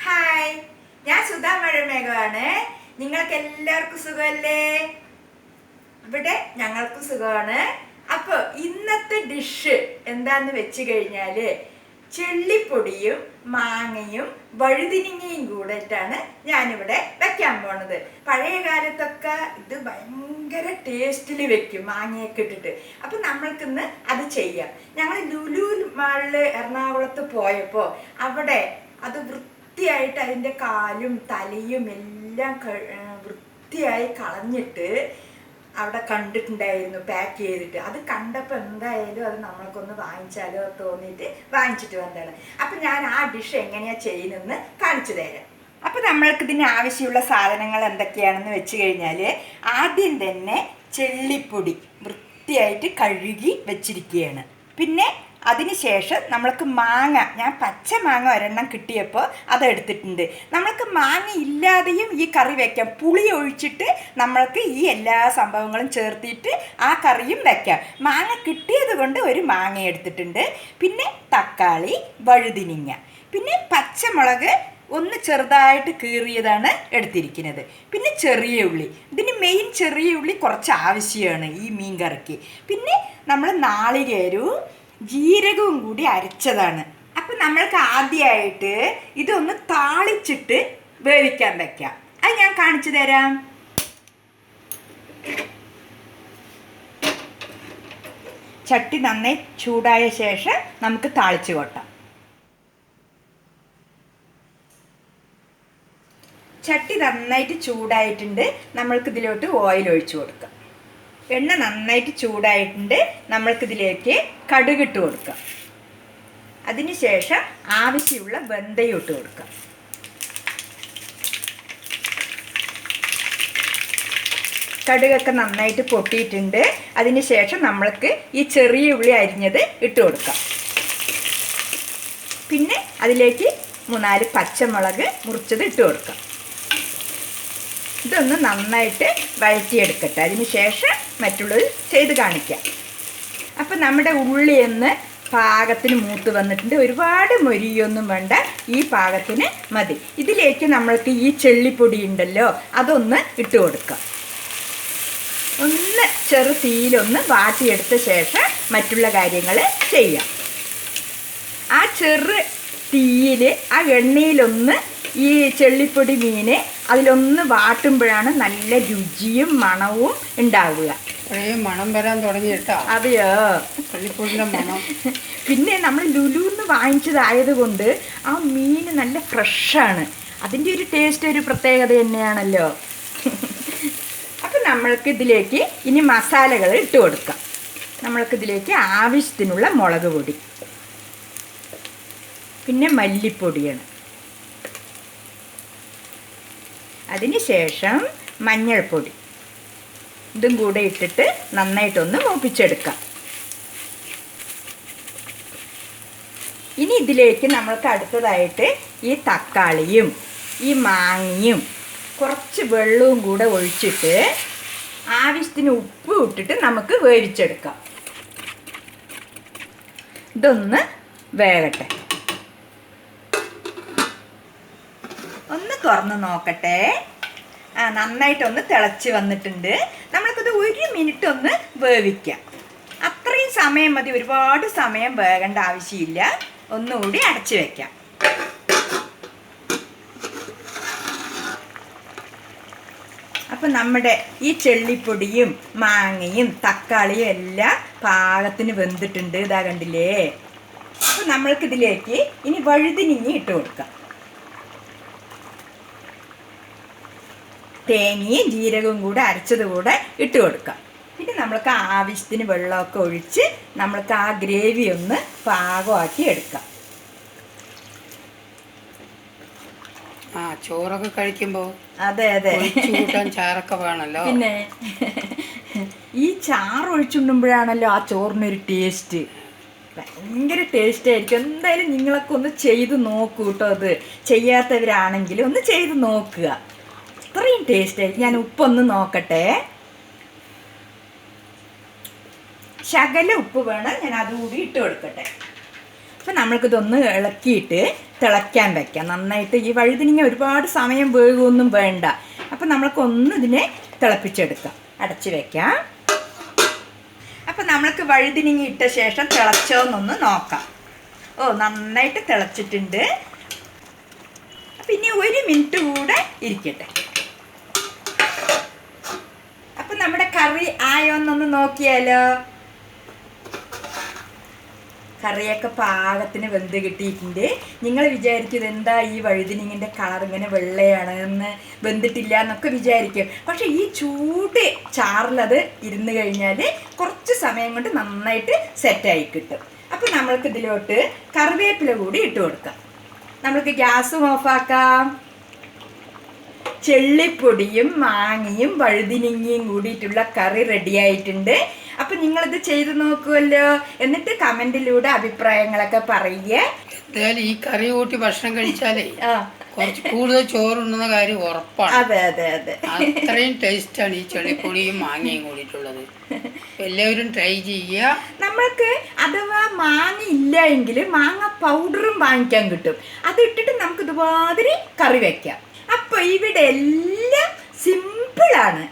Hi, ഞാൻ സുധാ മഴമേഘമാണ്. നിങ്ങൾക്ക് എല്ലാവർക്കും സുഖമല്ലേ? ഇവിടെ ഞങ്ങൾക്കും സുഖമാണ്. അപ്പോൾ ഇന്നത്തെ ഡിഷ് എന്താന്ന് വെച്ച് കഴിഞ്ഞാല് ചെള്ളിപ്പൊടിയും മാങ്ങയും വഴുതിനിങ്ങയും കൂടിയിട്ടാണ് ഞാനിവിടെ വെക്കാൻ പോണത്. പഴയ കാലത്തൊക്കെ ഇത് ഭയങ്കര ടേസ്റ്റിൽ വെക്കും, മാങ്ങയൊക്കെ ഇട്ടിട്ട്. അപ്പൊ നമ്മൾക്കിന്ന് അത് ചെയ്യാം. ഞങ്ങൾ ലുലു മാളില് എറണാകുളത്ത് പോയപ്പോൾ അവിടെ അത് വൃത്തിയായിട്ട് അതിൻ്റെ കാലും തലയും എല്ലാം വൃത്തിയായി കളഞ്ഞിട്ട് അവിടെ കണ്ടിട്ടുണ്ടായിരുന്നു, പാക്ക് ചെയ്തിട്ട്. അത് കണ്ടപ്പോൾ എന്തായാലും അത് നമ്മൾക്കൊന്ന് വാങ്ങിച്ചാലോ തോന്നിയിട്ട് വാങ്ങിച്ചിട്ട് വന്നതാണ്. അപ്പം ഞാൻ ആ ഡിഷ് എങ്ങനെയാണ് ചെയ്യുന്നതെന്ന് കാണിച്ചു തരാം. അപ്പോൾ നമ്മൾക്ക് ഇതിന് ആവശ്യമുള്ള സാധനങ്ങൾ എന്തൊക്കെയാണെന്ന് വെച്ച് കഴിഞ്ഞാൽ, ആദ്യം തന്നെ ചെള്ളിപ്പൊടി വൃത്തിയായിട്ട് കഴുകി വെച്ചിരിക്കുകയാണ്. പിന്നെ അതിനുശേഷം നമ്മൾക്ക് മാങ്ങ, ഞാൻ പച്ച മാങ്ങ ഒരെണ്ണം കിട്ടിയപ്പോൾ അതെടുത്തിട്ടുണ്ട്. നമ്മൾക്ക് മാങ്ങ ഇല്ലാതെയും ഈ കറി വയ്ക്കാം. പുളി ഒഴിച്ചിട്ട് നമ്മൾക്ക് ഈ എല്ലാ സംഭവങ്ങളും ചേർത്തിട്ട് ആ കറിയും വയ്ക്കാം. മാങ്ങ കിട്ടിയത് കൊണ്ട് ഒരു മാങ്ങ എടുത്തിട്ടുണ്ട്. പിന്നെ തക്കാളി, വഴുതിനിങ്ങ, പിന്നെ പച്ചമുളക് ഒന്ന് ചെറുതായിട്ട് കീറിയതാണ് എടുത്തിരിക്കുന്നത്. പിന്നെ ചെറിയ ഉള്ളി, ഇതിന് മെയിൻ ചെറിയ ഉള്ളി കുറച്ച് ആവശ്യമാണ് ഈ മീൻ കറിക്ക്. പിന്നെ നമ്മൾ നാളികേരവും ജീരകവും കൂടി അരച്ചതാണ്. അപ്പം നമ്മൾക്ക് ആദ്യമായിട്ട് ഇതൊന്ന് താളിച്ചിട്ട് വേവിക്കാൻ വെക്കാം. അത് ഞാൻ കാണിച്ചു തരാം. ചട്ടി നന്നായി ചൂടായ ശേഷം നമുക്ക് താളിച്ച് കൊട്ടാം. ചട്ടി നന്നായിട്ട് ചൂടായിട്ടുണ്ട്. നമ്മൾക്കിതിലോട്ട് ഓയിൽ ഒഴിച്ചു കൊടുക്കാം. എണ്ണ നന്നായിട്ട് ചൂടായിട്ടുണ്ട്. നമ്മൾക്കിതിലേക്ക് കടുകിട്ട് കൊടുക്കാം. അതിനുശേഷം ആവശ്യമുള്ള വെന്തയും ഇട്ട് കൊടുക്കാം. കടുകൊക്കെ നന്നായിട്ട് പൊട്ടിയിട്ടുണ്ട്. അതിനുശേഷം നമ്മൾക്ക് ഈ ചെറിയ ഉള്ളി അരിഞ്ഞത് ഇട്ട് കൊടുക്കാം. പിന്നെ അതിലേക്ക് 3-4 പച്ചമുളക് മുറിച്ചത് ഇട്ട് കൊടുക്കാം. ഇതൊന്ന് നന്നായിട്ട് വഴറ്റിയെടുക്കട്ടെ. അതിന് ശേഷം മറ്റുള്ളത് ചെയ്ത് കാണിക്കാം. അപ്പം നമ്മുടെ ഉള്ളിയൊന്ന് പാകത്തിന് മൂത്ത് വന്നിട്ടുണ്ട്. ഒരുപാട് മൊരിയൊന്നും വേണ്ട, ഈ പാകത്തിന് മതി. ഇതിലേക്ക് നമ്മൾക്ക് ഈ ചെള്ളിപ്പൊടി ഉണ്ടല്ലോ, അതൊന്ന് ഇട്ട് കൊടുക്കാം. ഒന്ന് ചെറു തീയിലൊന്ന് വാട്ടിയെടുത്ത ശേഷം മറ്റുള്ള കാര്യങ്ങൾ ചെയ്യാം. ആ ചെറു തീയിൽ ആ എണ്ണയിലൊന്ന് ഈ ചെള്ളിപ്പൊടി മീന് അതിലൊന്ന് വാട്ടുമ്പോഴാണ് നല്ല രുചിയും മണവും ഉണ്ടാവുക. മണം വരാൻ തുടങ്ങിയിട്ടോ? അതെയോ, ചെള്ളിപ്പൊടിയുടെ മണം. പിന്നെ നമ്മൾ ലുലുന്ന് വാങ്ങിച്ചതായത് കൊണ്ട് ആ മീൻ നല്ല ഫ്രഷാണ്. അതിൻ്റെ ഒരു ടേസ്റ്റ് ഒരു പ്രത്യേകത തന്നെയാണല്ലോ. അപ്പം നമ്മൾക്ക് ഇതിലേക്ക് ഇനി മസാലകൾ ഇട്ട് കൊടുക്കാം. നമ്മൾക്കിതിലേക്ക് ആവശ്യത്തിനുള്ള മുളക് പൊടി, പിന്നെ മല്ലിപ്പൊടിയാണ്. അതിനുശേഷം മഞ്ഞൾപ്പൊടി, ഇതും കൂടെ ഇട്ടിട്ട് നന്നായിട്ടൊന്ന് മൂപ്പിച്ചെടുക്കാം. ഇനി ഇതിലേക്ക് നമ്മൾക്ക് അടുത്തതായിട്ട് ഈ തക്കാളിയും ഈ മാങ്ങയും കുറച്ച് വെള്ളവും കൂടെ ഒഴിച്ചിട്ട് ആവശ്യത്തിന് ഉപ്പ് ഇട്ടിട്ട് നമുക്ക് വേവിച്ചെടുക്കാം. ഇതൊന്ന് വേകട്ടെ. ഒന്ന് തുറന്ന് നോക്കട്ടെ. നന്നായിട്ടൊന്ന് തിളച്ച് വന്നിട്ടുണ്ട്. നമ്മൾക്കിത് 1 മിനിറ്റ് ഒന്ന് വേവിക്കാം. അത്രയും സമയം മതി, ഒരുപാട് സമയം വേകേണ്ട ആവശ്യമില്ല. ഒന്നുകൂടി അടച്ചു വെക്കാം. അപ്പം നമ്മുടെ ഈ ചെള്ളിപ്പൊടിയും മാങ്ങയും തക്കാളിയും എല്ലാം പാകത്തിന് വെന്തിട്ടുണ്ട്. ഇതാ കണ്ടില്ലേ. അപ്പം നമ്മൾക്കിതിലേക്ക് ഇനി വഴുതിനിങ്ങി ഇട്ട് കൊടുക്കാം. തേങ്ങയും ജീരകവും കൂടെ അരച്ചത് കൂടെ ഇട്ട് കൊടുക്കാം. പിന്നെ നമ്മൾക്ക് ആവശ്യത്തിന് വെള്ളമൊക്കെ ഒഴിച്ച് നമ്മൾക്ക് ആ ഗ്രേവി ഒന്ന് പാകമാക്കി എടുക്കാം. ചോറൊക്കെ കഴിക്കുമ്പോൾ അതെ അതെ, ചാറൊക്കെ വേണമല്ലോ. പിന്നെ ഈ ചാറ് ഒഴിച്ചുണ്ടുമ്പോഴാണല്ലോ ആ ചോറിനൊരു ടേസ്റ്റ്. ഭയങ്കര ടേസ്റ്റ് ആയിരിക്കും. എന്തായാലും നിങ്ങളൊക്കെ ഒന്ന് ചെയ്ത് നോക്കൂ കേട്ടോ. അത് ചെയ്യാത്തവരാണെങ്കിലും ഒന്ന് ചെയ്ത് നോക്കുക. അത്രയും ടേസ്റ്റ് ആയിരിക്കും. ഞാൻ ഉപ്പൊന്ന് നോക്കട്ടെ. ശകല ഉപ്പ് വേണം, ഞാൻ അതുകൂടി ഇട്ട് കൊടുക്കട്ടെ. അപ്പം നമ്മൾക്കിതൊന്ന് ഇളക്കിയിട്ട് തിളയ്ക്കാൻ വെക്കാം. നന്നായിട്ട് ഈ വഴുതിനിങ്ങ ഒരുപാട് സമയം വേകുമൊന്നും വേണ്ട. അപ്പം നമ്മൾക്കൊന്ന് ഇതിനെ തിളപ്പിച്ചെടുക്കാം. അടച്ചു വെക്കാം. അപ്പം നമ്മൾക്ക് വഴുതിനിങ്ങ ഇട്ട ശേഷം തിളച്ചോന്നൊന്ന് നോക്കാം. നന്നായിട്ട് തിളച്ചിട്ടുണ്ട്. അപ്പം ഇനി 1 മിനിറ്റ് കൂടെ ഇരിക്കട്ടെ. അപ്പം നമ്മുടെ കറി ആയോന്നൊന്ന് നോക്കിയാലോ. കറിയൊക്കെ പാകത്തിന് വെന്ത് കിട്ടിയിട്ടുണ്ട്. നിങ്ങൾ വിചാരിക്കും എന്താ ഈ വഴുതിനിങ്ങിൻ്റെ കളർ ഇങ്ങനെ വെള്ളയാണ് എന്ന്, വെന്തിട്ടില്ല എന്നൊക്കെ വിചാരിക്കും. പക്ഷേ ഈ ചൂട് ചാറിലത് ഇരുന്ന് കഴിഞ്ഞാൽ കുറച്ച് സമയം കൊണ്ട് നന്നായിട്ട് സെറ്റായി കിട്ടും. അപ്പോൾ നമ്മൾക്ക് ഇതിലോട്ട് കറിവേപ്പില കൂടി ഇട്ട് കൊടുക്കാം. നമുക്ക് ഗ്യാസും ഓഫാക്കാം. ചെള്ളിപ്പൊടിയും മാങ്ങയും വഴുതിനിങ്ങയും കൂടിയിട്ടുള്ള കറി റെഡിയായിട്ടുണ്ട്. അപ്പം നിങ്ങളിത് ചെയ്ത് നോക്കുമല്ലോ. എന്നിട്ട് കമൻറ്റിലൂടെ അഭിപ്രായങ്ങളൊക്കെ പറയുക. എന്തായാലും ഈ കറി കൂട്ടി ഭക്ഷണം കഴിച്ചാലേ കുറച്ച് കൂടുതൽ ചോറുണ്ടെന്ന കാര്യം ഉറപ്പാണ്. അതെ അതെ അതെ, അത്രയും ടേസ്റ്റാണ് ഈ ചെളിപ്പൊടിയും മാങ്ങയും കൂടിയിട്ടുള്ളത്. എല്ലാവരും ട്രൈ ചെയ്യുക. നമ്മൾക്ക് അഥവാ മാങ്ങ ഇല്ല എങ്കിൽ മാങ്ങ പൗഡറും വാങ്ങിക്കാൻ കിട്ടും. അത് ഇട്ടിട്ട് നമുക്ക് ഇതുമാതിരി കറി വെക്കാം. അപ്പോൾ ഇവിടെ എല്ലാം സിമ്പിളാണ്.